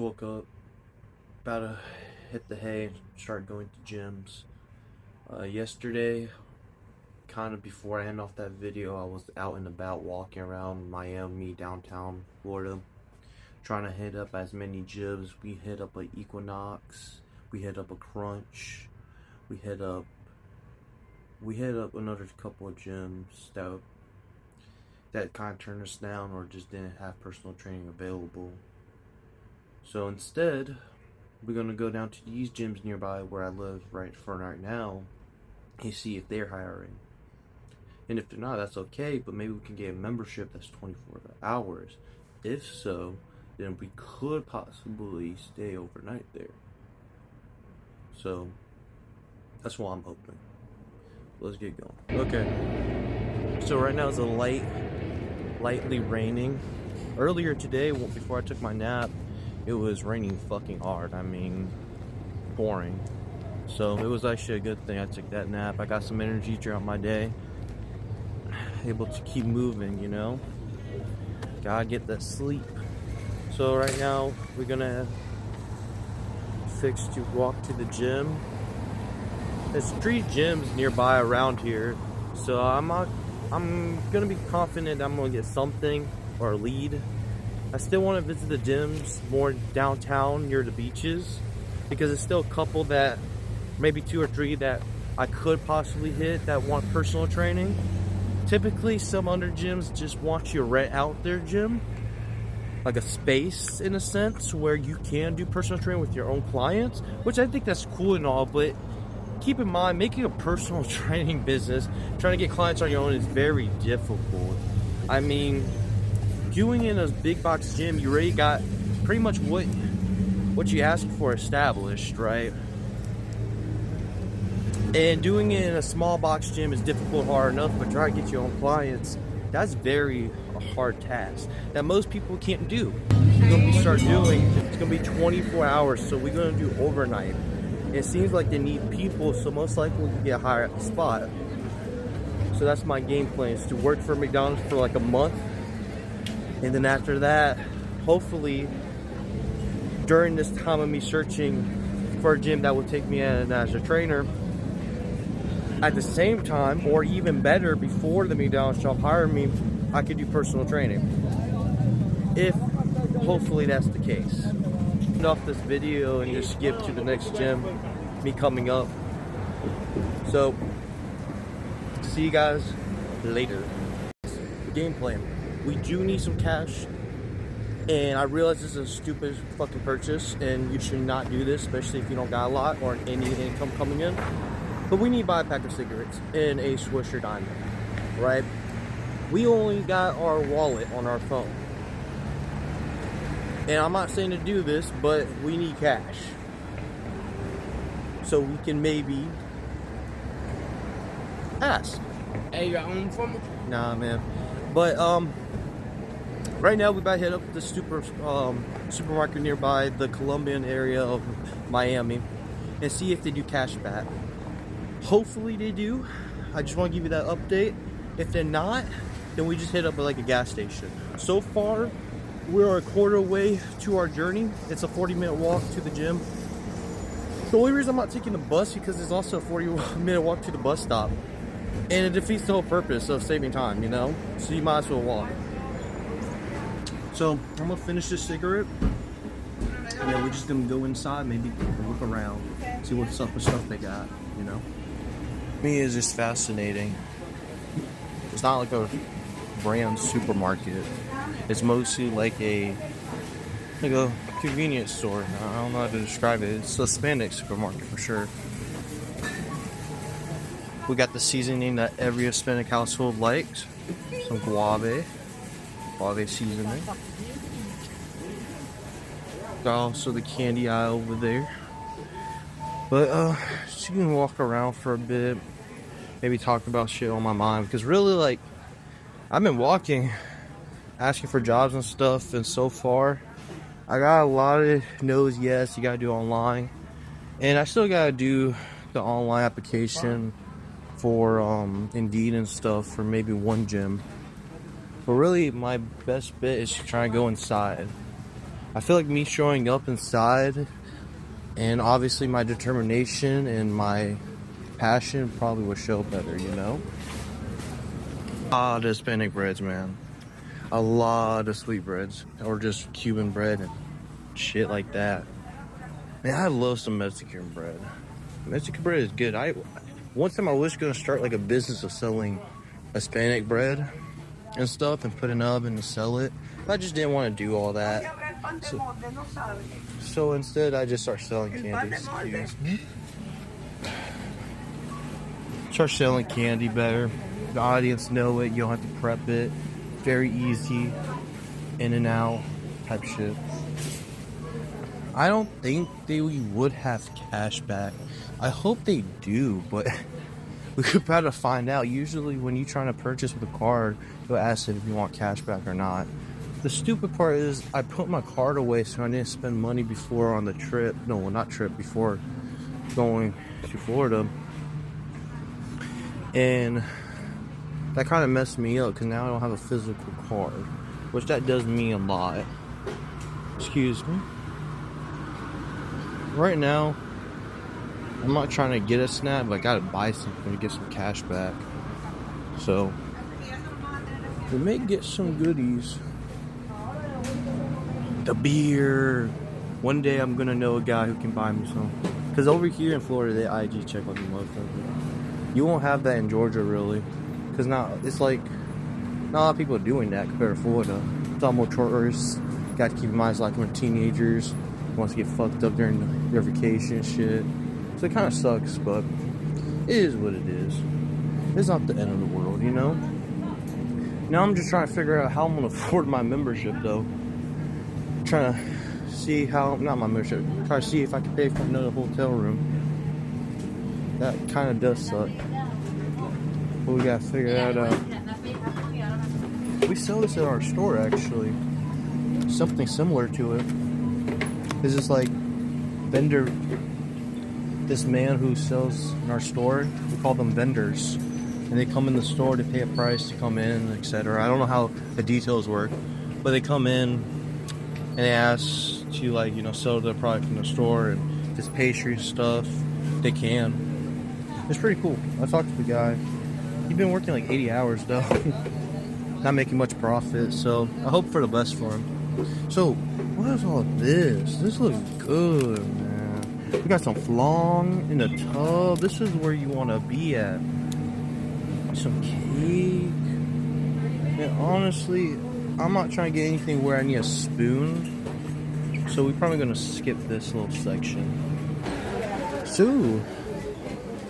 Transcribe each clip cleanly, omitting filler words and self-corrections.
Woke up, about to hit the hay and start going to gyms. Yesterday, kind of before I end off that video, I was out and about walking around Miami, downtown Florida, trying to hit up as many gyms. We hit up a Equinox, we hit up a Crunch, we hit up another couple of gyms that kind of turned us down or just didn't have personal training available. So instead, we're gonna go down to these gyms nearby where I live right now and see if they're hiring. And if they're not, that's okay, but maybe we can get a membership that's 24 hours. If so, then we could possibly stay overnight there. So that's what I'm hoping. Let's get going. Okay. So right now it's lightly raining. Earlier today, before I took my nap, it was raining fucking hard. I mean, pouring. So it was actually a good thing I took that nap. I got some energy throughout my day. Able to keep moving, you know? Gotta get that sleep. So right now, we're gonna fix to walk to the gym. There's 3 gyms nearby around here. So I'm gonna be confident I'm gonna get something or a lead. I still want to visit the gyms more downtown near the beaches because there's still a couple that, maybe 2 or 3 that I could possibly hit that want personal training. Typically, some other gyms just want you to rent out their gym, like a space in a sense where you can do personal training with your own clients, which I think that's cool and all, but keep in mind, making a personal training business, trying to get clients on your own is very difficult. I mean, doing in a big box gym, you already got pretty much what you asked for established, right? And doing it in a small box gym is difficult, hard enough, but try to get your own clients, that's very hard task that most people can't do. We're gonna start doing, it's gonna be 24 hours, so we're gonna do overnight. It seems like they need people, so most likely we can get hired at the spot. So that's my game plan, is to work for McDonald's for like a month. And then after that, hopefully, during this time of me searching for a gym that will take me in as a trainer, at the same time, or even better, before the McDonald's job hired me, I could do personal training. If, hopefully, that's the case. End off this video and just skip to the next gym, me coming up. So, see you guys later. Game plan. We do need some cash, and I realize this is a stupid fucking purchase and you should not do this, especially if you don't got a lot or any income coming in, but we need to buy a pack of cigarettes and a Swisher Diamond, right? We only got our wallet on our phone, and I'm not saying to do this, but we need cash so we can maybe ask. Hey, you got one for me? Nah, man. But right now we about to hit up the supermarket nearby the Colombian area of Miami and see if they do cash back. Hopefully they do. I just want to give you that update. If they're not, then we just hit up like a gas station. So far, we're a quarter way to our journey. It's a 40-minute walk to the gym. The only reason I'm not taking the bus because there's also a 40-minute walk to the bus stop. And it defeats the whole purpose of saving time, you know? So you might as well walk. So I'm gonna finish this cigarette. Yeah, we're just gonna go inside, maybe look around, see what's up with stuff they got, you know? Me is just fascinating. It's not like a brand supermarket. It's mostly like a convenience store. I don't know how to describe it. It's a Hispanic supermarket for sure. We got the seasoning that every Hispanic household likes. Some guave seasoning. Got also the candy aisle over there. But just can walk around for a bit. Maybe talk about shit on my mind. Because really, like, I've been walking, asking for jobs and stuff. And so far, I got a lot of no's, yes, you gotta do online. And I still gotta do the online application for Indeed and stuff for maybe one gym. But really, my best bet is to try and go inside. I feel like me showing up inside, and obviously my determination and my passion probably would show better, you know? Ah, the Hispanic breads, man. A lot of sweetbreads, or just Cuban bread and shit like that. Man, I love some Mexican bread. Mexican bread is good. One time I was gonna start like a business of selling Hispanic bread and stuff and put an oven to sell it. But I just didn't want to do all that. So instead, I just start selling candy. Excuse me. Start selling candy better. The audience know it. You don't have to prep it. Very easy, in and out type shit. I don't think they would have cash back. I hope they do, but we could probably find out. Usually when you're trying to purchase with a card, they'll ask if you want cash back or not. The stupid part is I put my card away so I didn't spend money before on the trip. No, well, not trip, before going to Florida. And that kind of messed me up because now I don't have a physical card, which that does mean a lot. Excuse me. Right now, I'm not trying to get a snap, but I gotta buy something to get some cash back. So, we may get some goodies. The beer. One day I'm gonna know a guy who can buy me some. Because over here in Florida, they IG check on you motherfuckers. You won't have that in Georgia, really. Because now, it's like, not a lot of people are doing that compared to Florida. It's all more tourists. Got to keep in mind, it's like when teenagers wants to get fucked up during their vacation and shit. So it kind of sucks, but it is what it is. It's not the end of the world, you know? Now I'm just trying to figure out how I'm going to afford my membership, though. Trying to see how, not my membership, try to see if I can pay for another hotel room. That kind of does suck. But we got to figure that out. We sell this at our store, actually. Something similar to it. It's just like vendor, this man who sells in our store, we call them vendors. And they come in the store to pay a price to come in, etc. I don't know how the details work, but they come in and they ask to, like, you know, sell their product in the store, and this pastry stuff, they can. It's pretty cool. I talked to the guy. He's been working like 80 hours though. Not making much profit, so I hope for the best for him. So, what is all this? This looks good, man. We got some flan in the tub. This is where you want to be at. Some cake. And honestly, I'm not trying to get anything where I need a spoon. So we're probably going to skip this little section. So,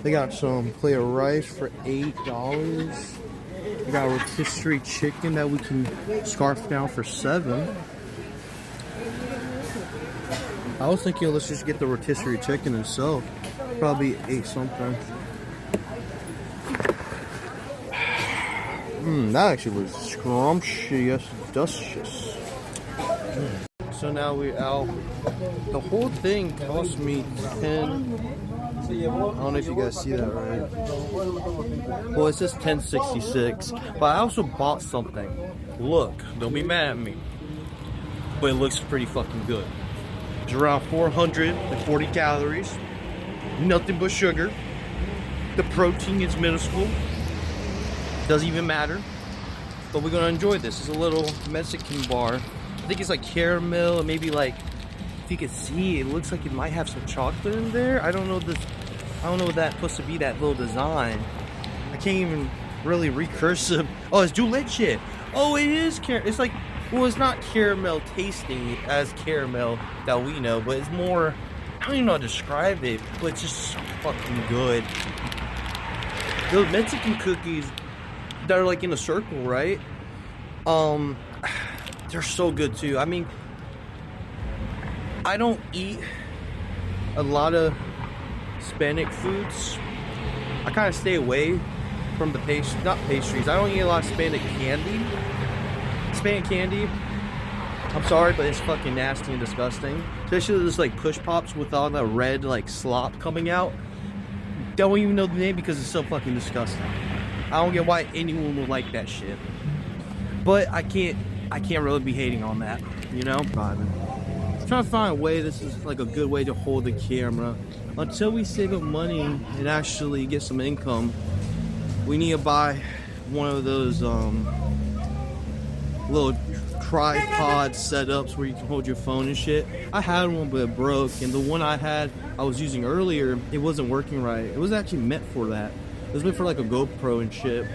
they got some plate of rice for $8. We got a rotisserie chicken that we can scarf down for $7. I was thinking let's just get the rotisserie chicken itself. Probably $8 something. That actually was scrumptious, delicious. So now we're out. The whole thing cost me 10. I don't know if you guys see that right. Well, it says 1066, but I also bought something. Look, don't be mad at me, but it looks pretty fucking good. It's around 440 calories, nothing but sugar. The protein is minuscule, doesn't even matter. But we're gonna enjoy this. It's a little Mexican bar. I think it's like caramel, maybe like, if you can see, it looks like it might have some chocolate in there. I don't know this. I don't know what that's supposed to be, that little design. I can't even really recursive. Oh, it's dulce. Oh, it is it's like, well, it's not caramel tasting as caramel that we know, but it's more, I don't even know how to describe it, but it's just so fucking good. Those Mexican cookies that are like in a circle, right? They're so good too. I mean, I don't eat a lot of Hispanic foods. I kind of stay away from the not pastries. I don't eat a lot of Hispanic candy. Hispanic candy, I'm sorry, but it's fucking nasty and disgusting. Especially this like push pops with all the red like slop coming out. Don't even know the name because it's so fucking disgusting. I don't get why anyone would like that shit. But I can't really be hating on that, you know? Vibing. trying to find a way. This is like a good way to hold the camera until we save up money and actually get some income. We need to buy one of those little tripod setups where you can hold your phone and shit. I had one, but it broke, and the one I was using earlier, it wasn't working right. It was actually meant for that. It was meant for like a GoPro and shit.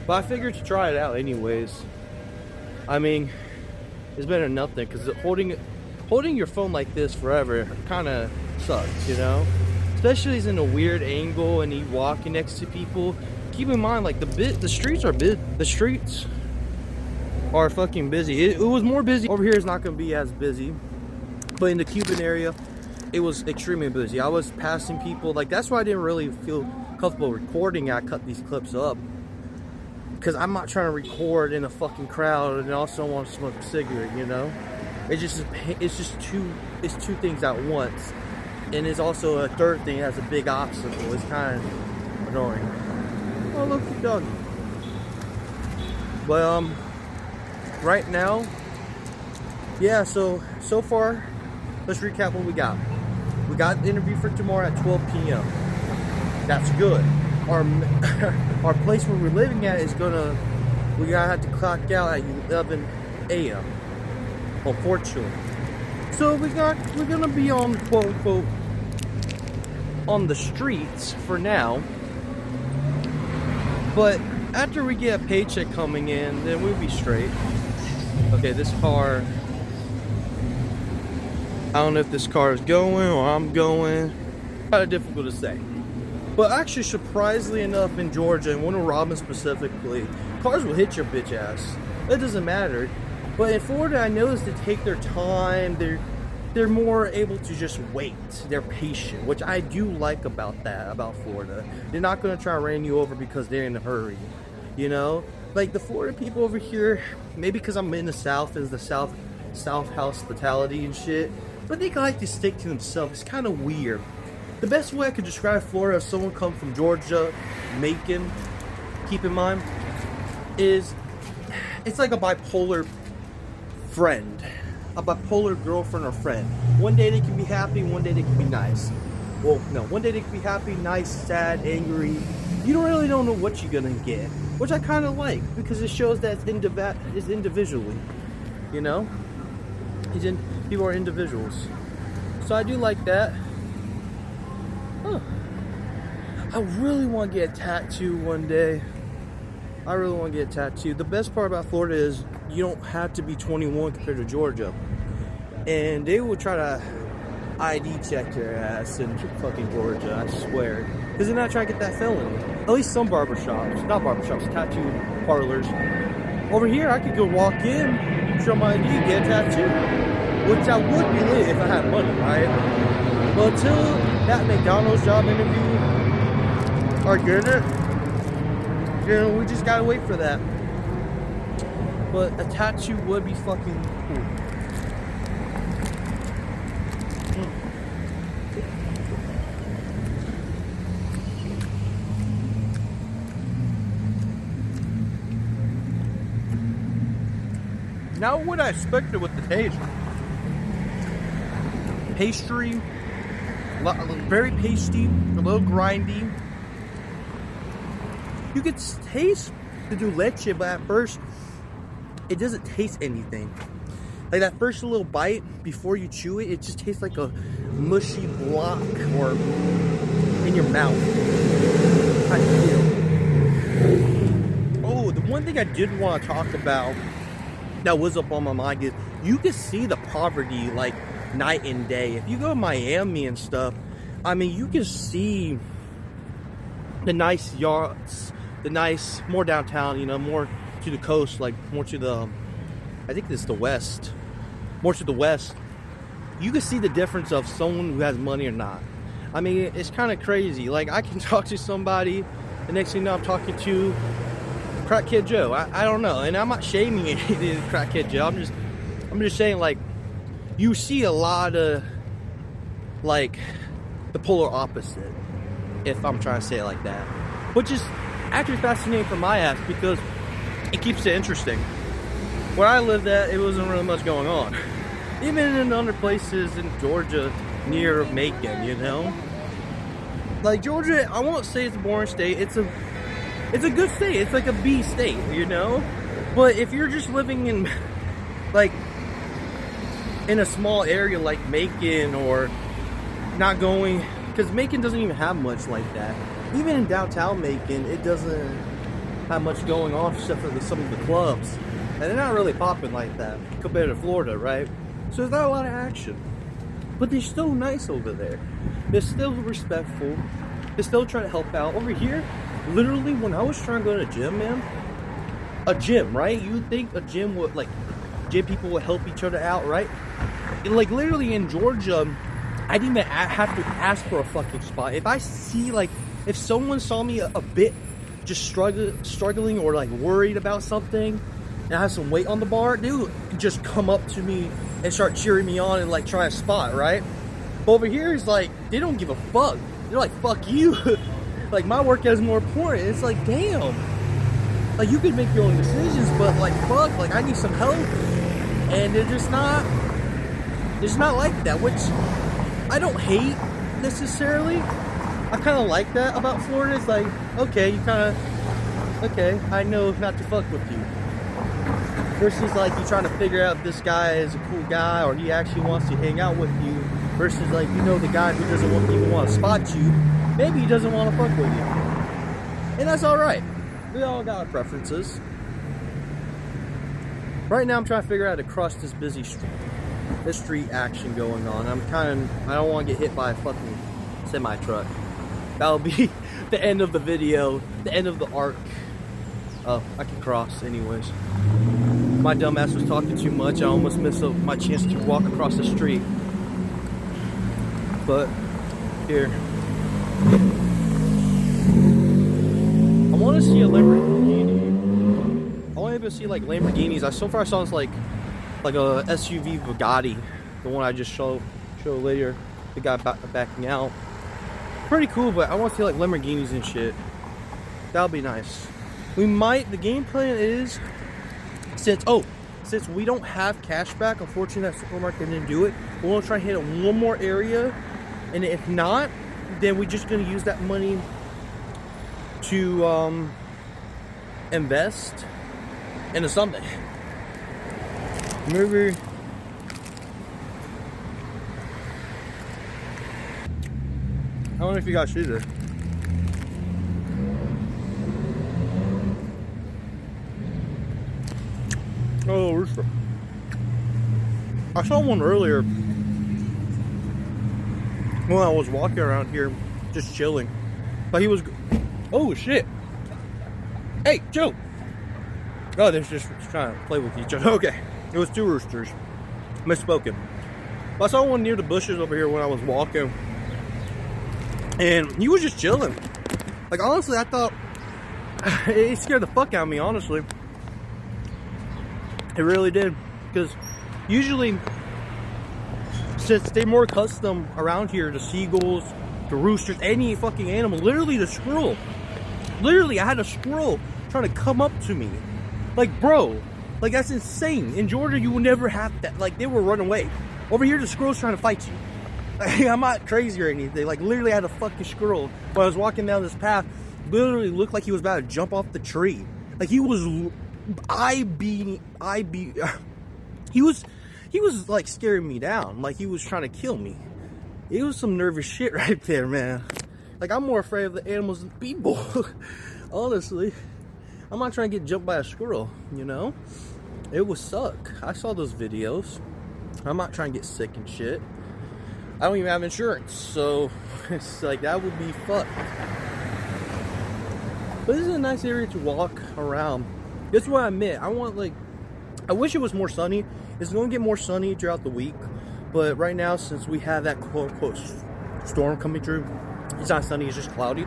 But I figured to try it out anyways. I mean, it's better than nothing, because holding your phone like this forever kind of sucks, you know? Especially if it's in a weird angle and you walking next to people. Keep in mind, like, the streets are busy. The streets are fucking busy. It was more busy. Over here is not going to be as busy. But in the Cuban area, it was extremely busy. I was passing people. Like, that's why I didn't really feel comfortable recording. I cut these clips up. Because I'm not trying to record in a fucking crowd and also want to smoke a cigarette, you know? It's two things at once. And it's also a third thing that's a big obstacle. It's kind of annoying. Oh, look, the dog. But, right now, yeah, so far, let's recap what we got. We got the interview for tomorrow at 12 p.m. That's good. Our place where we're living at is we're gonna have to clock out at 11 a.m. unfortunately. So we're gonna be on, quote unquote, on the streets for now. But after we get a paycheck coming in, then we'll be straight. Okay, this car, I don't know if this car is going or I'm going. Kind of difficult to say. But actually, surprisingly enough, in Georgia, and Warner Robins specifically, cars will hit your bitch ass. It doesn't matter. But in Florida, I noticed they take their time. They're more able to just wait. They're patient, which I do like about Florida. They're not going to try to ran you over because they're in a hurry. You know? Like, the Florida people over here, maybe because I'm in the South, is the South hospitality and shit. But they like to stick to themselves. It's kind of weird. The best way I could describe Florida, if someone comes from Georgia, Macon, keep in mind, is it's like a bipolar friend. A bipolar girlfriend or friend. One day they can be happy, one day they can be nice. Well, no, one day they can be happy, nice, sad, angry. You don't know what you're gonna get. Which I kind of like, because it shows that it's individually. You know? People are individuals. So I do like that. Huh. I really want to get a tattoo one day. I really want to get a tattoo. The best part about Florida is you don't have to be 21 compared to Georgia. And they will try to ID check your ass in fucking Georgia, I swear. Because they're not trying to get that felony. At least some barbershops, not barbershops, tattoo parlors. Over here, I could go walk in, show my ID, get a tattoo. Which I would be lit if I had money, right? But until that McDonald's job interview are good, you know, we just gotta wait for that. But a tattoo would be fucking cool. Now what I expected with the taste. Pastry, very pasty, a little grindy. You could taste the leche, but at first, it doesn't taste anything. Like that first little bite before you chew it, it just tastes like a mushy block or in your mouth. I feel. Oh, the one thing I did want to talk about that was up on my mind is you can see the poverty like night and day. If you go to Miami and stuff, I mean, you can see the nice yachts, the nice, more downtown, you know, more to the coast, like more to the, I think it's the west, more to the west. You can see the difference of someone who has money or not. I mean, it's kind of crazy. Like, I can talk to somebody, the next thing you know, I'm talking to Crackhead Joe. I don't know, and I'm not shaming anything, Crackhead Joe. I'm just saying, like, you see a lot of, like, the polar opposite, if I'm trying to say it like that. Which is actually fascinating for my ass, because it keeps it interesting. Where I lived at, it wasn't really much going on. Even in other places in Georgia near Macon, you know? Like Georgia, I won't say it's a boring state. It's a good state. It's like a B state, you know? But if you're just living in like in a small area like Macon, or not going, because Macon doesn't even have much like that. Even in downtown Macon, it doesn't have much going on except for some of the clubs. And they're not really popping like that compared to Florida, right? So there's not a lot of action. But they're still nice over there. They're still respectful. They still try to help out. Over here, literally, when I was trying to go to a gym, man, a gym, right? You would think a gym would, like, gym people would help each other out, right? And, like, literally in Georgia, I didn't even have to ask for a fucking spot. If I see, like, if someone saw me a bit just struggling or, like, worried about something, and I have some weight on the bar, they would just come up to me and start cheering me on and, like, try a spot, right? But over here, it's like, they don't give a fuck. They're like, fuck you. Like, my workout is more important. It's like, damn. Like, you can make your own decisions, but, like, fuck, like, I need some help. And they're just not like that, which I don't hate necessarily. I kind of like that about Florida. It's like, okay, you kind of, okay, I know not to fuck with you. Versus, like, you trying to figure out if this guy is a cool guy or he actually wants to hang out with you. Versus, like, you know, the guy who doesn't even want to spot you, maybe he doesn't want to fuck with you. And that's alright. We all got our preferences. Right now, I'm trying to figure out how to cross this busy street. This street action going on. I don't want to get hit by a fucking semi-truck. That'll be the end of the video, the end of the arc. Oh, I can cross anyways. My dumbass was talking too much. I almost missed my chance to walk across the street. But, here. I want to see a Lamborghini. I want to see, like, Lamborghinis. So far I saw this, like a SUV Bugatti. The one I just show later. The guy backing out. Pretty cool, but I want to see, like, Lamborghinis and shit. That'll be nice. The game plan is, since we don't have cash back, unfortunately that supermarket didn't do it, we're going to try to hit one more area, and if not, then we're just going to use that money to invest into something. Maybe I don't know if you guys see this. Oh, rooster. I saw one earlier when I was walking around here, just chilling. But he was, oh shit. Hey, Joe. Oh, they're just trying to play with each other. Okay, it was two roosters. Misspoken. But I saw one near the bushes over here when I was walking. And he was just chilling. Like, honestly, I thought, it scared the fuck out of me, honestly. It really did, because usually, since they're more accustomed around here to seagulls, to roosters, any fucking animal, literally the squirrel. Literally, I had a squirrel trying to come up to me. Like, bro, like, that's insane. In Georgia, you will never have that. Like, they will run away. Over here, the squirrel's trying to fight you. I'm not crazy or anything. Like, literally, I had a fucking squirrel when I was walking down this path. Literally looked like he was about to jump off the tree. Like, he was he was like scaring me down, like he was trying to kill me. It was some nervous shit right there, man. Like, I'm more afraid of the animals than people. Honestly, I'm not trying to get jumped by a squirrel, you know. It would suck. I saw those videos. I'm not trying to get sick and shit. I don't even have insurance, so it's like, that would be fucked. But this is a nice area to walk around. This is what I meant. I wish it was more sunny. It's going to get more sunny throughout the week. But right now, since we have that quote-unquote storm coming through, it's not sunny, it's just cloudy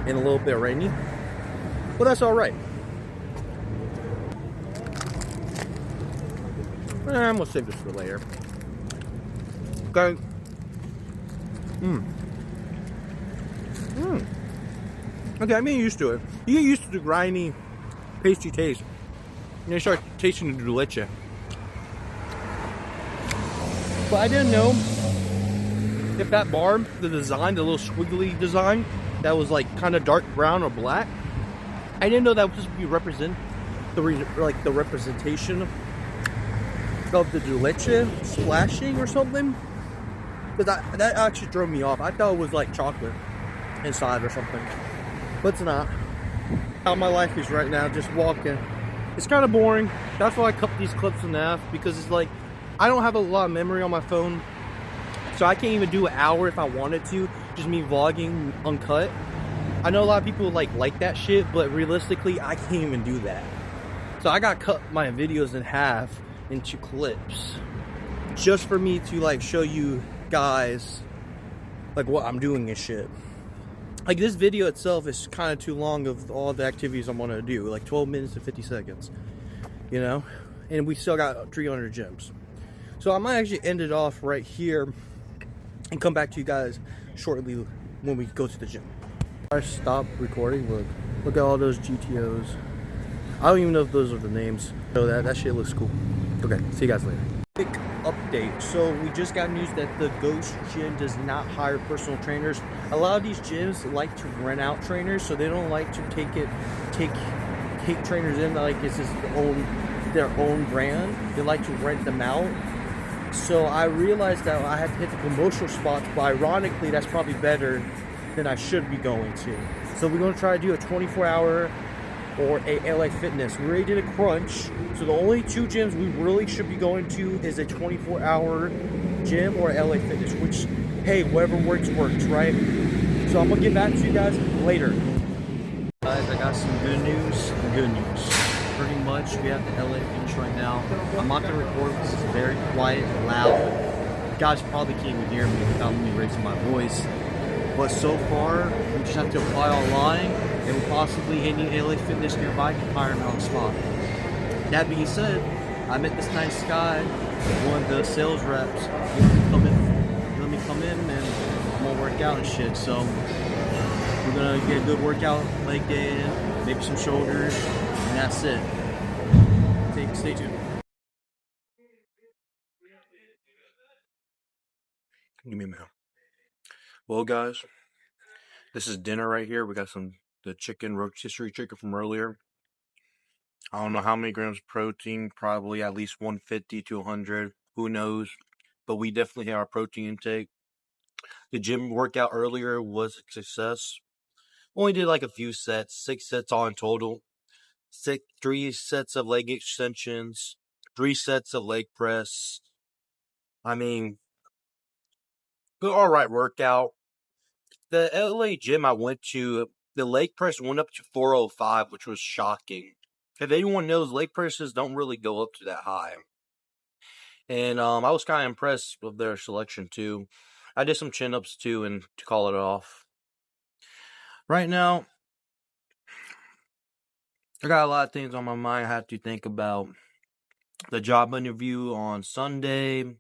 and a little bit rainy. But that's alright. I'm going to save this for later. Okay. Okay, I'm getting used to it. You get used to the grimy, pasty taste. And you start tasting the leche. But I didn't know if that bar, the design, the little squiggly design, that was like kind of dark brown or black, I didn't know that was supposed to be the representation of the leche splashing or something. Because that actually drove me off. I thought it was like chocolate inside or something, but it's not. How my life is right now, just walking. It's kind of boring. That's why I cut these clips in half, because it's like I don't have a lot of memory on my phone, so I can't even do an hour if I wanted to. Just me vlogging uncut. I know a lot of people like that shit, but realistically, I can't even do that. So I got cut my videos in half into clips, just for me to like show you guys like what I'm doing and shit. Like this video itself is kind of too long of all the activities I'm gonna do, like 12 minutes and 50 seconds, you know? And we still got 300 gems. So I might actually end it off right here and come back to you guys shortly when we go to the gym. I stopped recording. Look at all those GTOs. I don't even know if those are the names. So that shit looks cool. Okay, see you guys later. Quick update. So we just got news that the Ghost Gym does not hire personal trainers. A lot of these gyms like to rent out trainers, so they don't like to take trainers in like it's their own brand. They like to rent them out. So I realized that I had to hit the promotional spots, but ironically that's probably better than I should be going to. So we're going to try to do a 24-hour or a LA Fitness. We already did a crunch, so the only two gyms we really should be going to is a 24-hour gym or LA Fitness, which, hey, whatever works, right? So I'm going to get back to you guys later. Guys, I got some good news and good news. Pretty much, we have the LA Fitness right now. I'm not going to record because it's very quiet and loud. You guys probably can't even hear me without me raising my voice. But so far, we just have to apply online and we'll possibly any LA Fitness nearby can hire me on the spot. That being said, I met this nice guy, one of the sales reps. He let me come in and I'm gonna work out and shit. So we're gonna get a good workout, leg day in, maybe some shoulders, and that's it. Stay tuned. Give me a minute. Well, guys, this is dinner right here. We got the rotisserie chicken from earlier. I don't know how many grams of protein, probably at least 150 to 100. Who knows? But we definitely had our protein intake. The gym workout earlier was a success. Only did like a few sets, 6 sets all in total. 3 sets of leg extensions, 3 sets of leg press. I mean, good, all right workout. The LA gym I went to, the leg press went up to 405, which was shocking. If anyone knows, leg presses don't really go up to that high. And I was kind of impressed with their selection too. I did some chin-ups too, and to call it off. Right now, I got a lot of things on my mind I have to think about. The job interview on Sunday.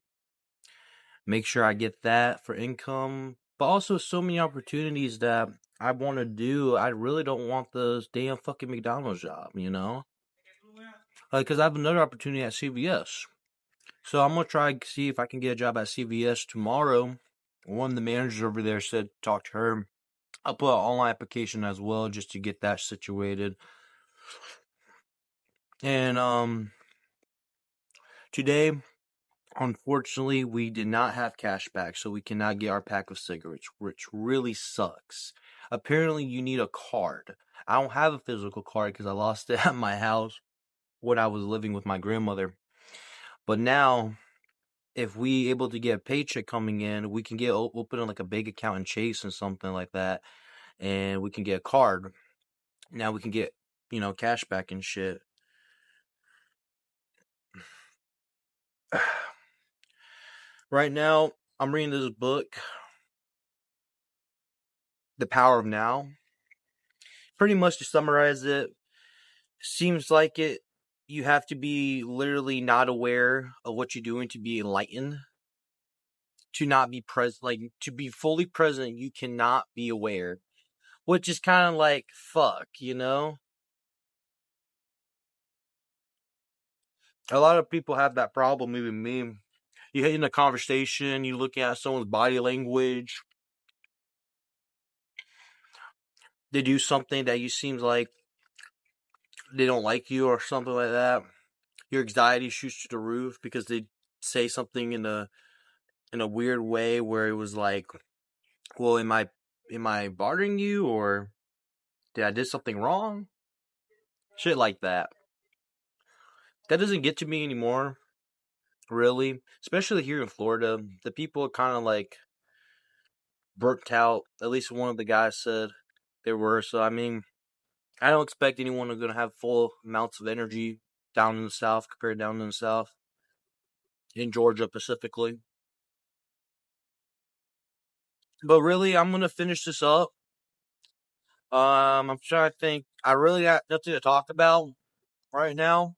Make sure I get that for income. But also so many opportunities that I want to do. I really don't want the damn fucking McDonald's job, you know? Because I have another opportunity at CVS. So I'm going to try to see if I can get a job at CVS tomorrow. One of the managers over there said talk to her. I'll put an online application as well just to get that situated. And today, unfortunately, we did not have cash back, so we cannot get our pack of cigarettes, which really sucks. Apparently, you need a card. I don't have a physical card because I lost it at my house when I was living with my grandmother. But now, if we able to get a paycheck coming in, we can open like a big account in Chase and something like that, and we can get a card. Now we can get, cash back and shit. Right now, I'm reading this book, The Power of Now. Pretty much to summarize it, seems like you have to be literally not aware of what you're doing to be enlightened. To not be present, like to be fully present, you cannot be aware. Which is kind of like, fuck, you know? A lot of people have that problem, even me. you hit in a conversation, you look at someone's body language, they do something that you seems like they don't like you or something like that. Your anxiety shoots to the roof because they say something in a weird way where it was like, well, am I bothering you, or did I did something wrong? Shit like that. That doesn't get to me anymore, really. Especially here in Florida, the people are kind of like burnt out. At least one of the guys said they were. So I mean, I don't expect anyone to gonna have full amounts of energy down in the South compared down in the South, in Georgia specifically. But really, I'm gonna finish this up. I'm trying to think. I really got nothing to talk about right now,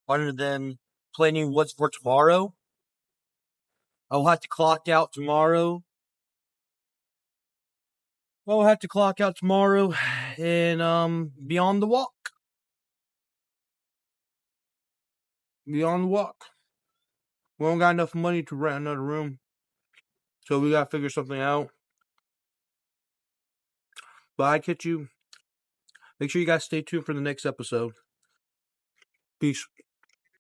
other than planning what's for tomorrow. I'll have to clock out tomorrow. I'll have to clock out tomorrow and be on the walk. Be on the walk. We don't got enough money to rent another room, so we gotta figure something out. But I catch you. Make sure you guys stay tuned for the next episode. Peace.